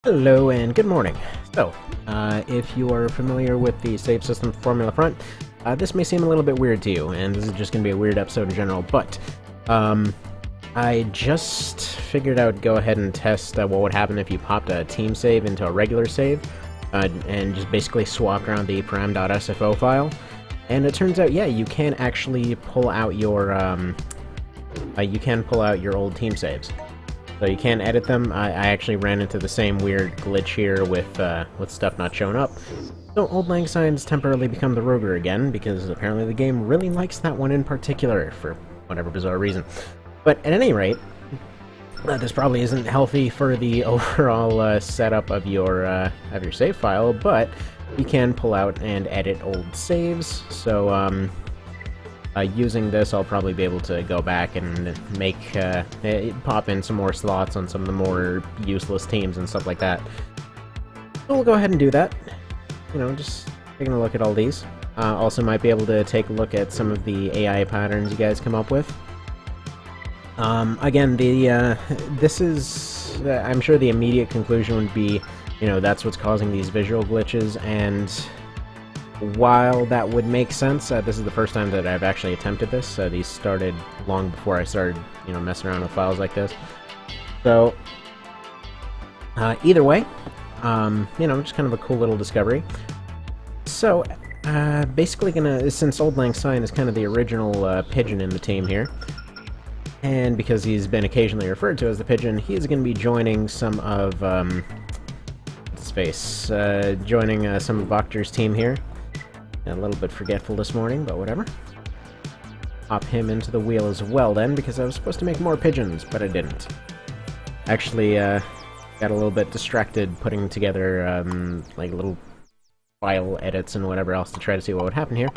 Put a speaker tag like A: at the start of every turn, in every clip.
A: Hello and good morning. So, if you are familiar with the save system Formula Front, this may seem a little bit weird to you, and this is just going to be a weird episode in general, but I just figured out go ahead and test what would happen if you popped a team save into a regular save, and just basically swapped around the param.sfo file, and it turns out, yeah, you can actually pull out your, old team saves. So you can edit them. I actually ran into the same weird glitch here with stuff not showing up. So Old Lang Syne's temporarily become the Roger again, because apparently the game really likes that one in particular, for whatever bizarre reason. But at any rate, this probably isn't healthy for the overall setup of your save file, but you can pull out and edit old saves, so using this, I'll probably be able to go back and make pop in some more slots on some of the more useless teams and stuff like that. So we'll go ahead and do that. You know, just taking a look at all these. Also might be able to take a look at some of the AI patterns you guys come up with. Again, this is... I'm sure the immediate conclusion would be, you know, that's what's causing these visual glitches, and while that would make sense, this is the first time that I've actually attempted this. These started long before I started, you know, messing around with files like this. So, either way, you know, just kind of a cool little discovery. So, basically since Old Lang Syne is kind of the original Pigeon in the team here, and because he's been occasionally referred to as the Pigeon, he is going to be joining some of, joining some of Wachter's team here. A little bit forgetful this morning, but whatever. Pop him into the wheel as well then, because I was supposed to make more pigeons, but I didn't. Actually, got a little bit distracted putting together, like little file edits and whatever else to try to see what would happen here.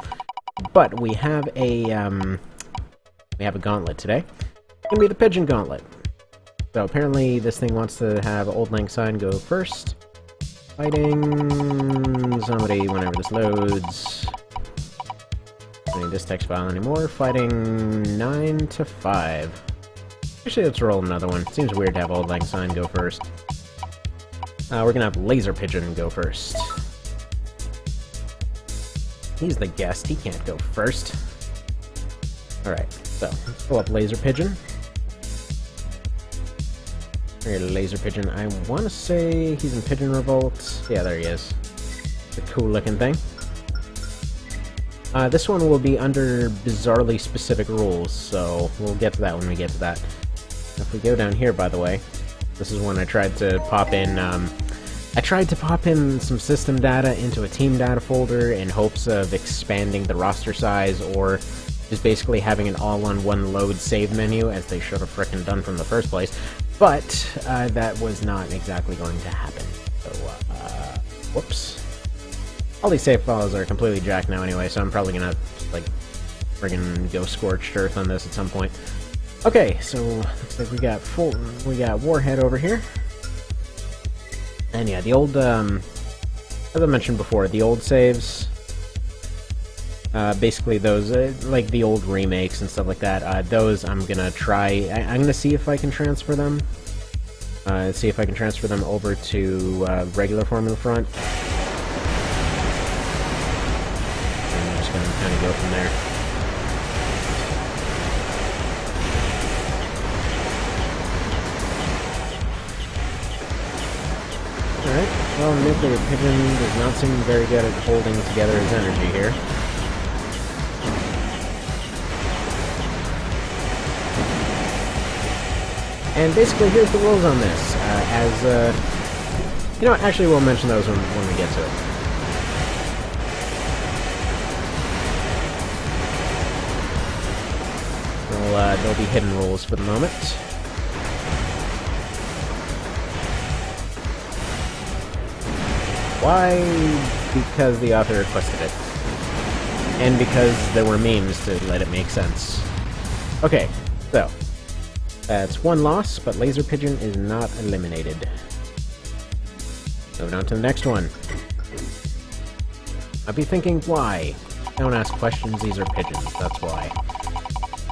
A: But we have a gauntlet today. It's gonna be the Pigeon Gauntlet. So apparently this thing wants to have Old Lang Syne go first. Fighting somebody whenever this loads. Don't need this text file anymore. Fighting 9 to 5. Actually, let's roll another one. Seems weird to have Old Lang Syne go first. We're gonna have Laser Pigeon go first. He's the guest. He can't go first. Alright, so let's pull up Laser Pigeon. Here, Laser Pigeon. I want to say he's in Pigeon Revolt. Yeah, there he is. It's a cool looking thing. This one will be under bizarrely specific rules, so we'll get to that when we get to that. If we go down here, by the way, this is when I tried to pop in, some system data into a team data folder in hopes of expanding the roster size, or just basically having an all-on-one load save menu, as they should have frickin' done from the first place. But that was not exactly going to happen. So, whoops. All these save files are completely jacked now anyway, so I'm probably gonna, like, friggin' go scorched earth on this at some point. Okay, so looks like we got Warhead over here. And yeah, the old, as I mentioned before, the old saves, basically those, like the old remakes and stuff like that, those I'm gonna try, I'm gonna see if I can transfer them. See if I can transfer them over to regular Formula Front. And I'm just gonna kind of go from there. Alright, well, Nuclear Pigeon does not seem very good at holding together his energy here. And basically, here's the rules on this. You know what, actually we'll mention those when we get to it. Well, there'll be hidden rules for the moment. Why? Because the author requested it. And because there were memes to let it make sense. Okay, so that's one loss, but Laser Pigeon is not eliminated. Moving on to the next one. I'd be thinking, why? Don't ask questions, these are pigeons, that's why.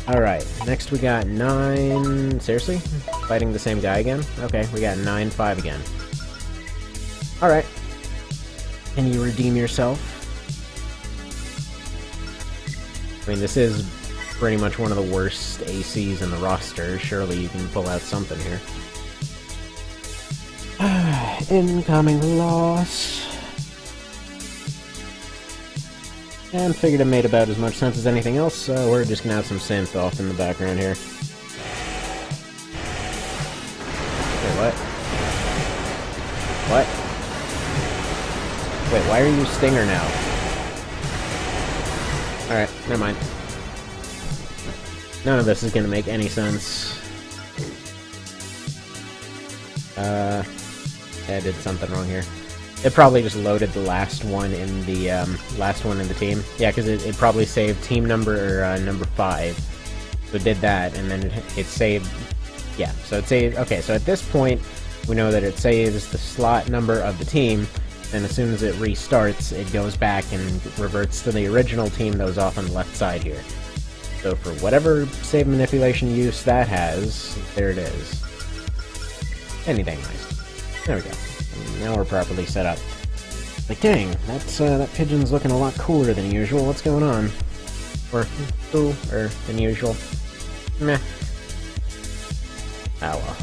A: Alright, next we got 9... Seriously? Fighting the same guy again? Okay, we got 9-5 again. Alright. Can you redeem yourself? I mean, this is pretty much one of the worst ACs in the roster. Surely you can pull out something here. Incoming loss. And figured it made about as much sense as anything else, so we're just gonna have some synth off in the background here. Wait, what? What? Wait, why are you Stinger now? Alright, never mind. None of this is gonna make any sense. I did something wrong here. It probably just loaded the last one in the team. Yeah, because it probably saved team number number 5. So it did that, and then it saved. Yeah, so it saved. Okay, so at this point, we know that it saves the slot number of the team, and as soon as it restarts, it goes back and reverts to the original team that was off on the left side here. So for whatever save manipulation use that has, there it is. Anything nice. There we go. Now we're properly set up. Like, dang, that Pigeon's looking a lot cooler than usual. What's going on? Or than usual. Meh. Ah, well.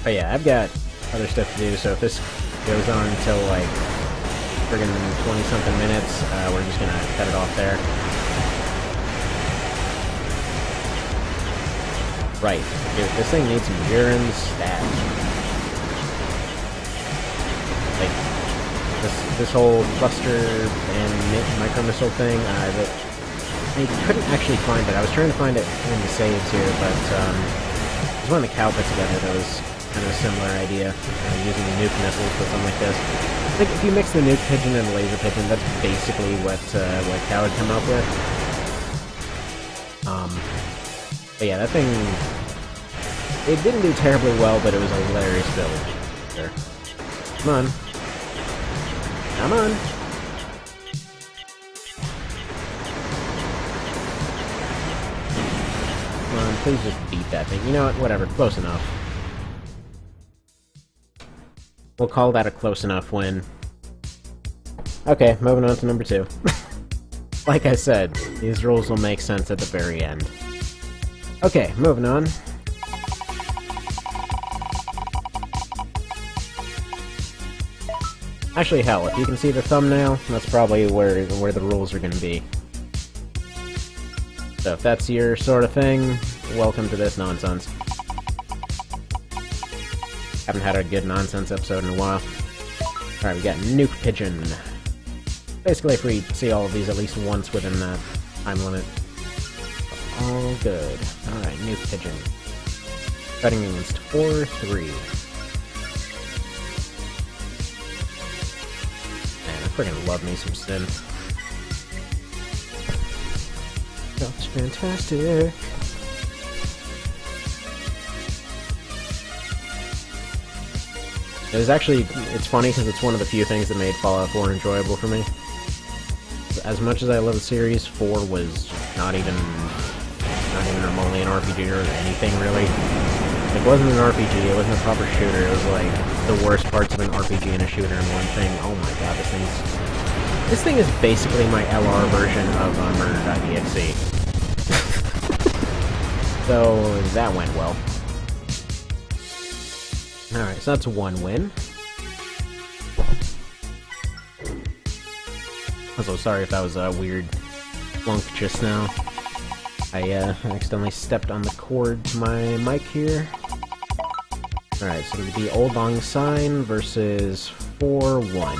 A: But yeah, I've got other stuff to do, so if this goes on until, like, friggin' 20-something minutes, we're just gonna cut it off there. Right. Dude, this thing needs some urine stats. Like, this whole cluster and micro missile thing, I couldn't actually find it. I was trying to find it in the saves here, but there's one of the cow put together that was kind of a similar idea, using the nuke missiles for something like this. I think if you mix the nuke pigeon and the laser pigeon, that's basically what cow would come up with. But yeah, that thing, it didn't do terribly well, but it was a hilarious build. Sure. Come on. Come on. Come on, please just beat that thing. You know what? Whatever. Close enough. We'll call that a close enough win. Okay, moving on to number 2. Like I said, these rules will make sense at the very end. Okay, moving on. Actually, hell, if you can see the thumbnail, that's probably where the rules are going to be. So if that's your sort of thing, welcome to this nonsense. Haven't had a good nonsense episode in a while. Alright, we got Nuke Pigeon. Basically, if we see all of these at least once within that time limit. All good. Alright, Nuke Pigeon. Fighting against 4-3. Man, I freaking love me some synth. That's fantastic. It's funny because it's one of the few things that made Fallout 4 enjoyable for me. As much as I love the series, 4 was not even remotely an RPG or anything, really. It wasn't an RPG, it wasn't a proper shooter, it was like the worst parts of an RPG and a shooter in one thing. Oh my god, this thing is basically my LR version of Murder.exe. So, that went well. Alright, so that's one win. Also, sorry if that was a weird flunk just now. I accidentally stepped on the cord to my mic here. Alright, so it'll be Old Long Syne versus 4-1.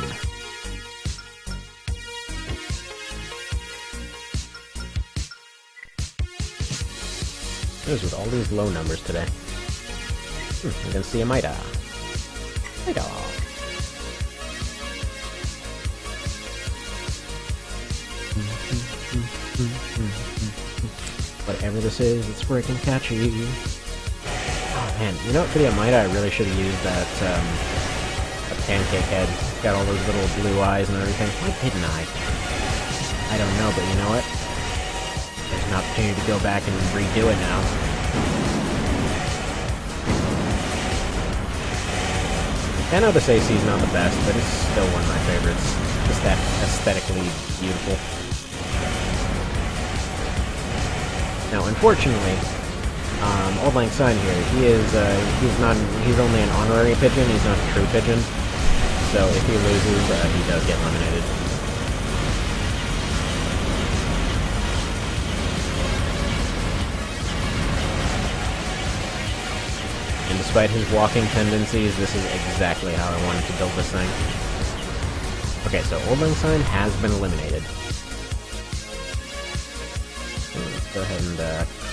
A: Who's with all these low numbers today? Against the Amida. Amida. Whatever this is, it's freaking catchy. Oh man, you know what, for the Amida I really should have used that pancake head. It's got all those little blue eyes and everything. Why didn't I? I don't know, but you know what? There's an opportunity to go back and redo it now. I know this AC is not the best, but it's still one of my favorites. Just that aesthetically beautiful. Now, unfortunately, Old Lang Syne here, he's only an honorary pigeon, he's not a true pigeon. So if he loses, he does get eliminated. And despite his walking tendencies, this is exactly how I wanted to build this thing. Okay, so Old Lang Syne has been eliminated. Let's go ahead and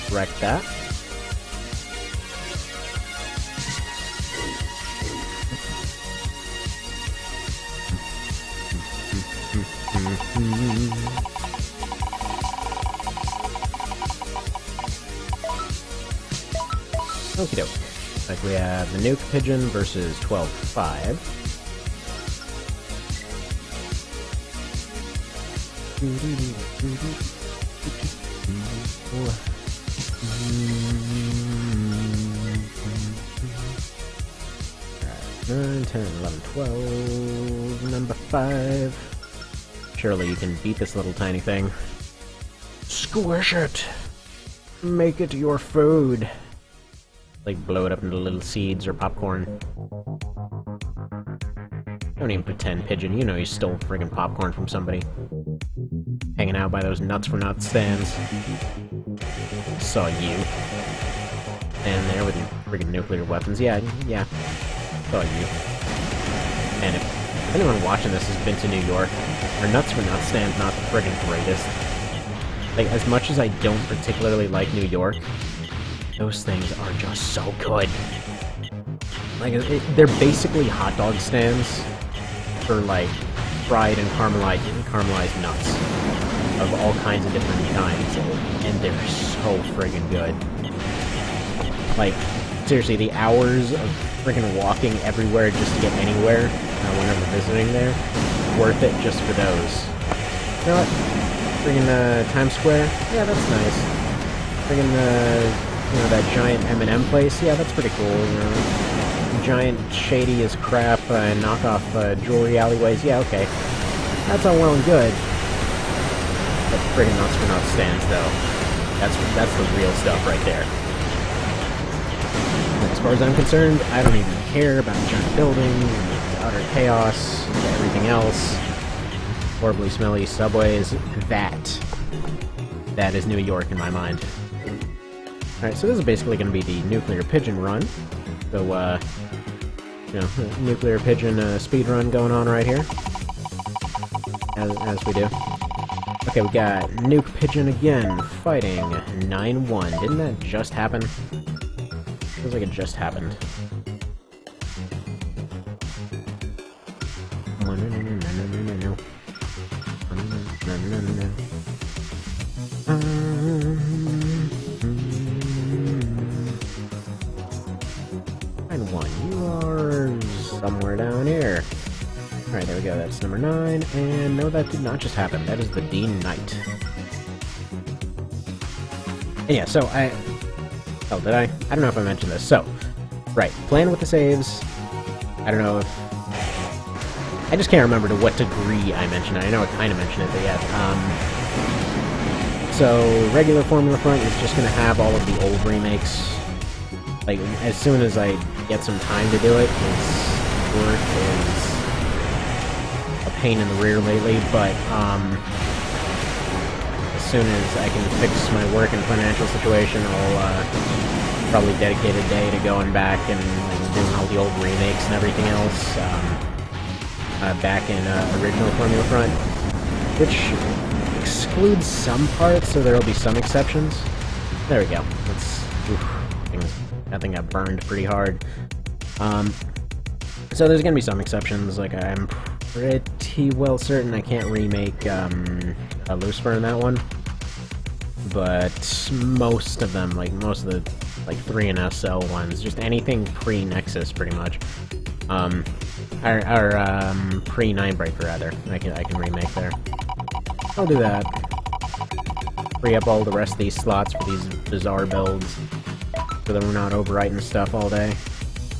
A: correct that. Okie doke. Like we have the Nuke Pigeon versus 12-5. Alright, 9, 10, 11, 12, number 5. Surely you can beat this little tiny thing. Squish it! Make it your food! Like, blow it up into little seeds or popcorn. Don't even pretend, Pigeon. You know you stole friggin' popcorn from somebody. Hanging out by those nuts for nuts stands. Saw you. And there with your friggin' nuclear weapons. Yeah. Saw you. And if anyone watching this has been to New York, our nuts for nuts stand's not the friggin' greatest. Like, as much as I don't particularly like New York, those things are just so good. Like, they're basically hot dog stands for, like, fried and caramelized nuts of all kinds of different kinds, and they're so friggin' good. Like, seriously, the hours of friggin' walking everywhere just to get anywhere whenever visiting there, worth it just for those. You know what? Friggin' Times Square? Yeah, that's nice. Friggin' you know, that giant M&M place? Yeah, that's pretty cool, you know. Giant, shady as crap, knockoff jewelry alleyways? Yeah, okay. That's all well and good. But friggin' nuts for nuts stands, though. That's the real stuff right there. And as far as I'm concerned, I don't even care about giant buildings, and utter chaos, and everything else. Horribly smelly subways. That is New York in my mind. Alright, so this is basically going to be the Nuclear Pigeon run. So, you know, Nuclear Pigeon speed run going on right here. As we do. Okay, we got Nuke Pigeon again, fighting 9-1. Didn't that just happen? Feels like it just happened. Somewhere down here. Alright, there we go, that's number 9, and no, that did not just happen, that is the Dean Knight. And yeah, so oh, did I? I don't know if I mentioned this. So, right, playing with the saves, I don't know if... I just can't remember to what degree I mentioned it. I know I kind of mentioned it, but yeah. So, regular Formula Front is just going to have all of the old remakes. Like, as soon as I get some time to do it, it's... work is a pain in the rear lately, but as soon as I can fix my work and financial situation, I'll probably dedicate a day to going back and doing all the old remakes and everything else back in original Formula Front, which excludes some parts, so there will be some exceptions. There we go. That thing got burned pretty hard. So there's gonna be some exceptions, like I'm pretty well certain I can't remake a Lucifer in that one. But most of them, like most of the like 3 and SL ones, just anything pre-Nexus pretty much. Or pre-Ninebreaker rather, I can remake there. I'll do that. Free up all the rest of these slots for these bizarre builds, so that we're not overwriting stuff all day.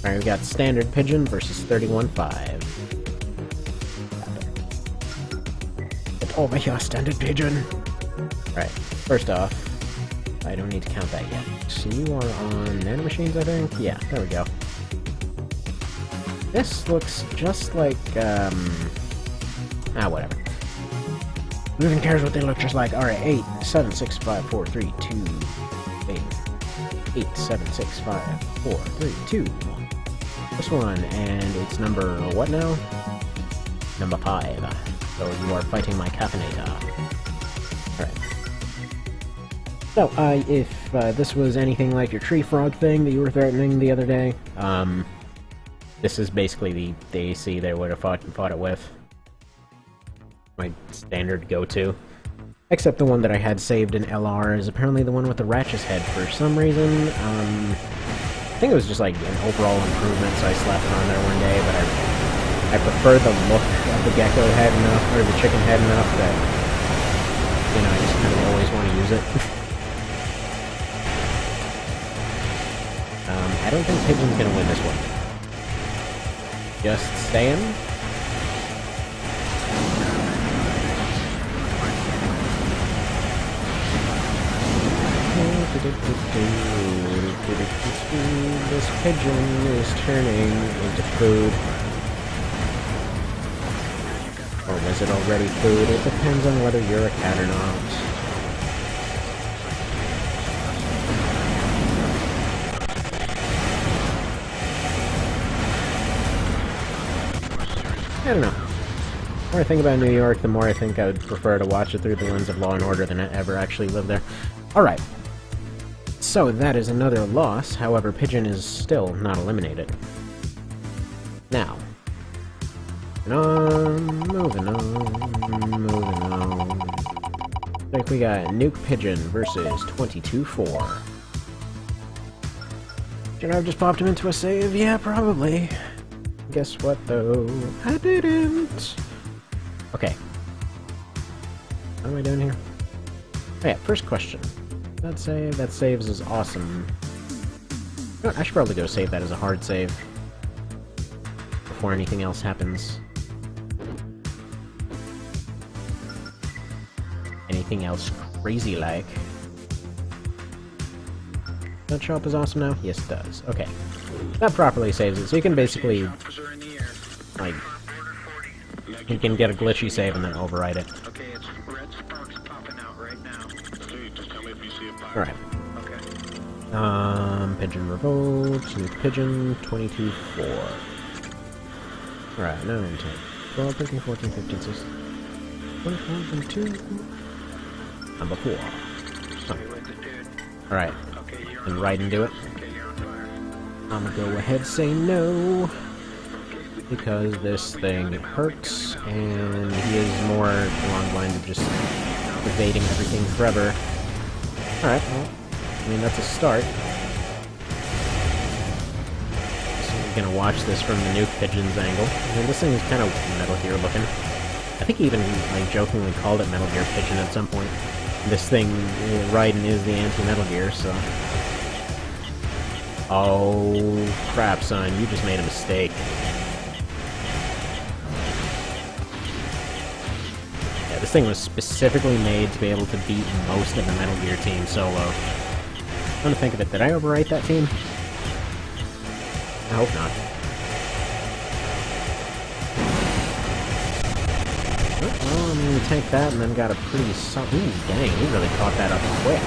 A: Alright, we got standard pigeon versus 31-5. Get over here, standard pigeon! Alright, first off, I don't need to count that yet. So you are on nanomachines, I think? Yeah, there we go. This looks just like, whatever. Who even cares what they look just like? Alright, 8, 7, 6, 5, 4, 3, 2, 8. 8, 7, 6, 5, 4, 3, 2. This one, and it's number what now? Number 5. So you are fighting my caffeinator. Alright. So, if this was anything like your tree frog thing that you were threatening the other day, this is basically the AC they would have fought it with. My standard go-to. Except the one that I had saved in LR is apparently the one with the Ratchet's head for some reason. I think it was just like an overall improvement, so I slapped it on there one day, but I prefer the look of the gecko head enough, or the chicken head enough that, you know, I just kind of always want to use it. I don't think Pigeon's gonna win this one. Just saying. This pigeon is turning into food. Or was it already food? It depends on whether you're a cat or not. I don't know. The more I think about New York, the more I think I would prefer to watch it through the lens of Law and Order than ever actually live there. Alright. So that is another loss, however Pigeon is still not eliminated. Now. Moving on. I think we got Nuke Pigeon versus 22-4. Should I have just popped him into a save? Yeah, probably. Guess what, though? I didn't! Okay. What am I doing here? Oh yeah, first question. That saves is awesome. You know what, I should probably go save that as a hard save. Before anything else happens. Anything else crazy-like. Does that show up as awesome now? Yes, it does. Okay. That properly saves it, so you can basically, like, you can get a glitchy save and then override it.
B: Okay, it's red sparks popping out right now. Just tell me if you see it.
A: Alright.
B: Okay.
A: Pigeon Revolt, Nuke Pigeon, 22-4. Alright, 9, 10, 12, 13, 14, 15, 16, 24, 22, number 4. Oh. Alright, and right into it. I'm gonna go ahead and say no, because this thing hurts, and he is more along the lines of just evading everything forever. Alright, well, I mean, that's a start. So we're gonna watch this from the Nuke Pigeons angle. I mean, this thing is kind of Metal Gear looking. I think he even, like, jokingly called it Metal Gear Pigeon at some point. This thing, Raiden is the anti-Metal Gear, so... Oh, crap, son. You just made a mistake. Yeah, this thing was specifically made to be able to beat most of the Metal Gear team solo. Come to think of it, did I overwrite that team? I hope not. Well, I mean, we tanked that and then got a pretty solid... Ooh, dang, he really caught that up quick.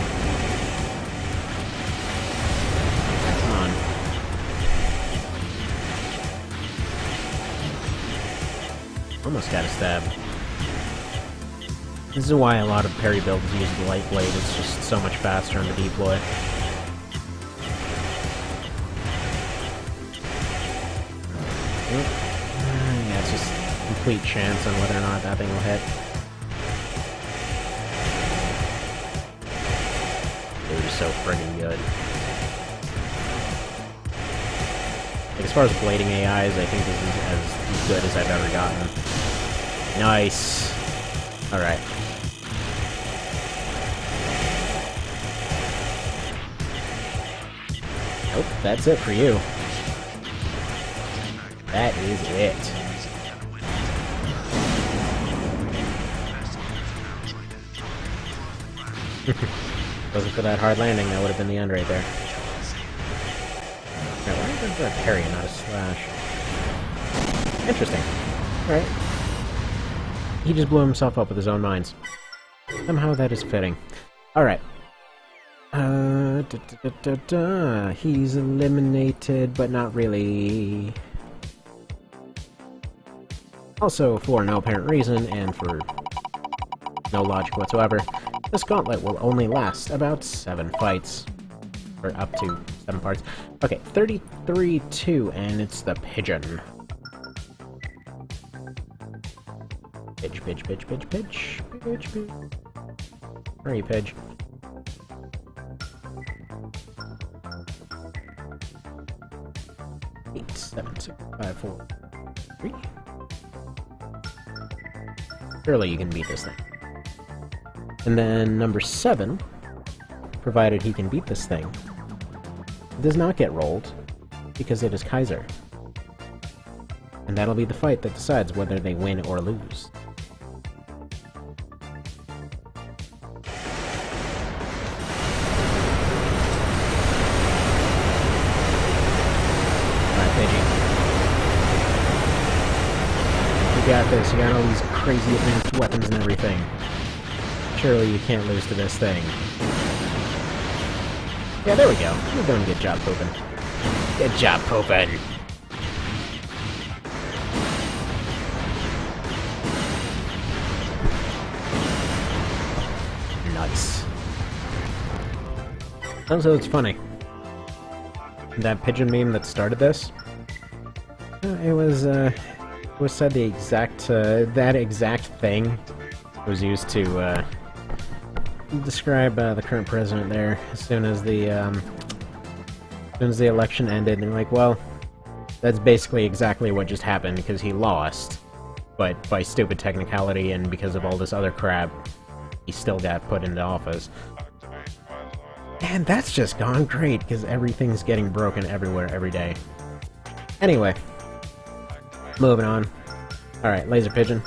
A: Almost got a stab. This is why a lot of parry builds use the light blade. It's just so much faster on the deploy. Yeah, it's just complete chance on whether or not that thing will hit. It was so friggin' good. Like, as far as blading AIs, I think this is as good as I've ever gotten. Nice. Alright. Nope, that's it for you. That is it. Wasn't for that hard landing, that would have been the end right there. Now, why is there a parry and not a slash? Interesting. Alright. He just blew himself up with his own mines. Somehow that is fitting. Alright. He's eliminated, but not really. Also, for no apparent reason, and for no logic whatsoever, this gauntlet will only last about 7 fights. Or up to 7 parts. Okay, 33-2, and it's the Pigeon. Pidge, pidge, pidge, pidge, pidge, pidge, pidge. Where are you, Pidge? Eight, 7, 6, 5, 4, 3. Surely you can beat this thing. And then number 7, provided he can beat this thing, does not get rolled, because it is Kaiser. And that'll be the fight that decides whether they win or lose. Alright, Pidgey. You got this, you got all these crazy advanced weapons and everything. Surely you can't lose to this thing. Yeah, there we go. You're doing a good job, pooping. Good job, pooping! Nice. Also, it's funny. That pigeon meme that started this, it was said the exact, that exact thing was used to, describe, the current president there as soon as the election ended, and like, well, that's basically exactly what just happened, because he lost, but by stupid technicality and because of all this other crap, he still got put into office. And that's just gone great, because everything's getting broken everywhere, every day. Anyway, moving on. Alright, Laser Pigeon.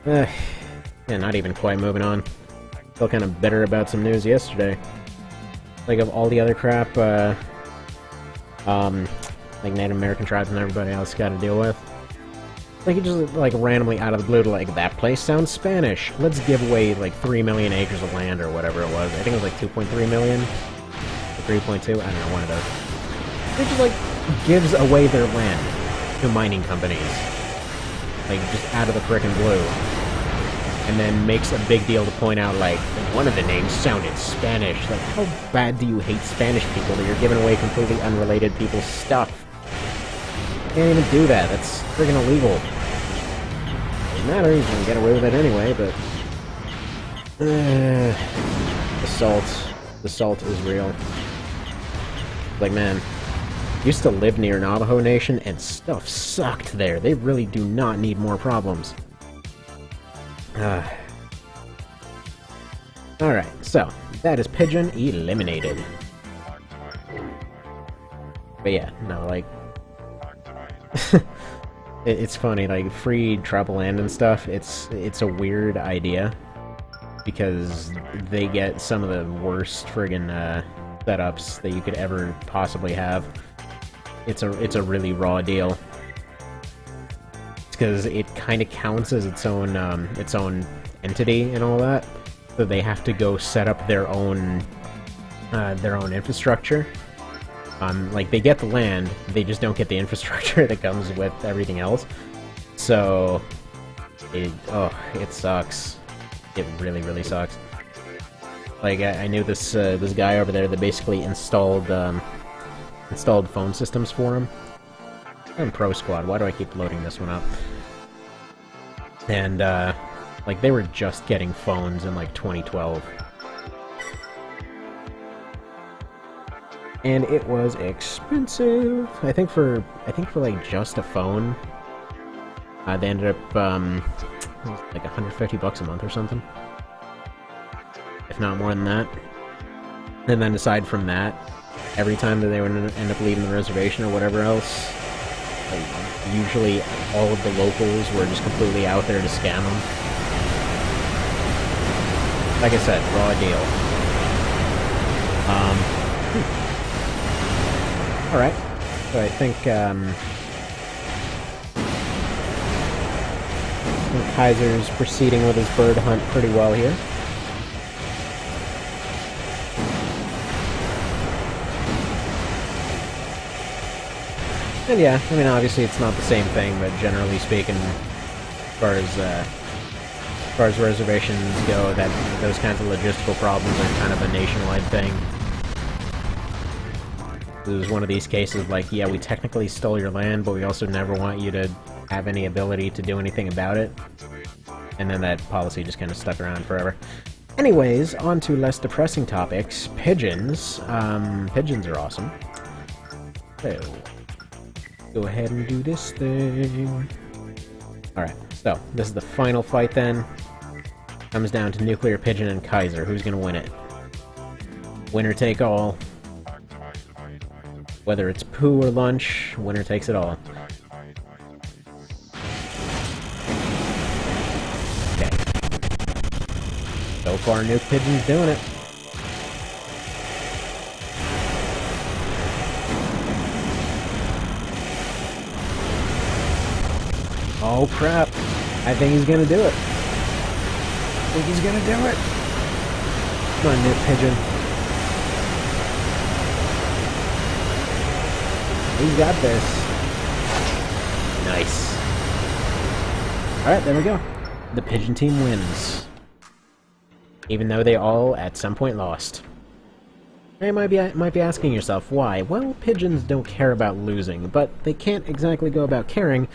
A: Yeah, not even quite moving on. Still kind of bitter about some news yesterday. Like, of all the other crap, like Native American tribes and everybody else got to deal with. Like, it just, like, randomly out of the blue, like, that place sounds Spanish. Let's give away, like, 3 million acres of land, or whatever it was. I think it was, like, 2.3 million? Or 3.2? I don't know, one of those. It just, like, gives away their land to mining companies. Like, just out of the frickin' blue. And then makes a big deal to point out, like, one of the names sounded Spanish. Like, how bad do you hate Spanish people that you're giving away completely unrelated people's stuff? You can't even do that. That's friggin' illegal. Doesn't matter, you can get away with it anyway, but... the salt is real. Like, man, used to live near Navajo Nation, and stuff sucked there. They really do not need more problems. Alright, so, that is Pigeon eliminated. But yeah, no, like... it's funny, like, free tribal land and stuff, it's a weird idea. Because they get some of the worst friggin' setups that you could ever possibly have. It's a really raw deal. Because it kind of counts as its own entity and all that, so they have to go set up their own infrastructure. Like, they get the land, they just don't get the infrastructure that comes with everything else. So, it sucks. It really, really sucks. Like, I knew this guy over there that basically installed phone systems for him. I'm Pro Squad, why do I keep loading this one up? And, like, they were just getting phones in, like, 2012. And it was expensive! I think for like, just a phone, they ended up, like, $150 a month or something. If not more than that. And then aside from that, every time that they would end up leaving the reservation or whatever else, like, usually all of the locals were just completely out there to scam them. Like I said, raw deal. Alright, so I think Kaiser's proceeding with his bird hunt pretty well here. And yeah, I mean, obviously it's not the same thing, but generally speaking, as far as reservations go, that those kinds of logistical problems are kind of a nationwide thing. It was one of these cases like, yeah, we technically stole your land, but we also never want you to have any ability to do anything about it. And then that policy just kind of stuck around forever. Anyways, on to less depressing topics. Pigeons. Pigeons are awesome. So, go ahead and do this thing. Alright, so, this is the final fight then. Comes down to Nuclear Pigeon and Kaiser. Who's gonna win it? Winner take all. Whether it's poo or lunch, winner takes it all. Okay. So far, Nuke Pigeon's doing it. Oh crap! I think he's gonna do it. I think he's gonna do it. Come on, Nuke Pigeon. He's got this. Nice. Alright, there we go. The Pigeon team wins. Even though they all, at some point, lost. You might be asking yourself, why? Well, pigeons don't care about losing, but they can't exactly go about caring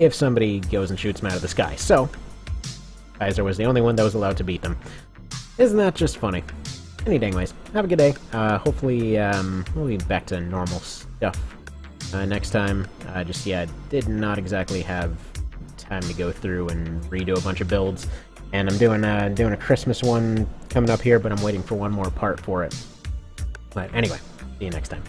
A: if somebody goes and shoots them out of the sky. So, Kaiser was the only one that was allowed to beat them. Isn't that just funny? Anyways, have a good day. Hopefully, we'll be back to normal stuff next time. Did not exactly have time to go through and redo a bunch of builds. And I'm doing a Christmas one coming up here, but I'm waiting for one more part for it. But anyway, see you next time.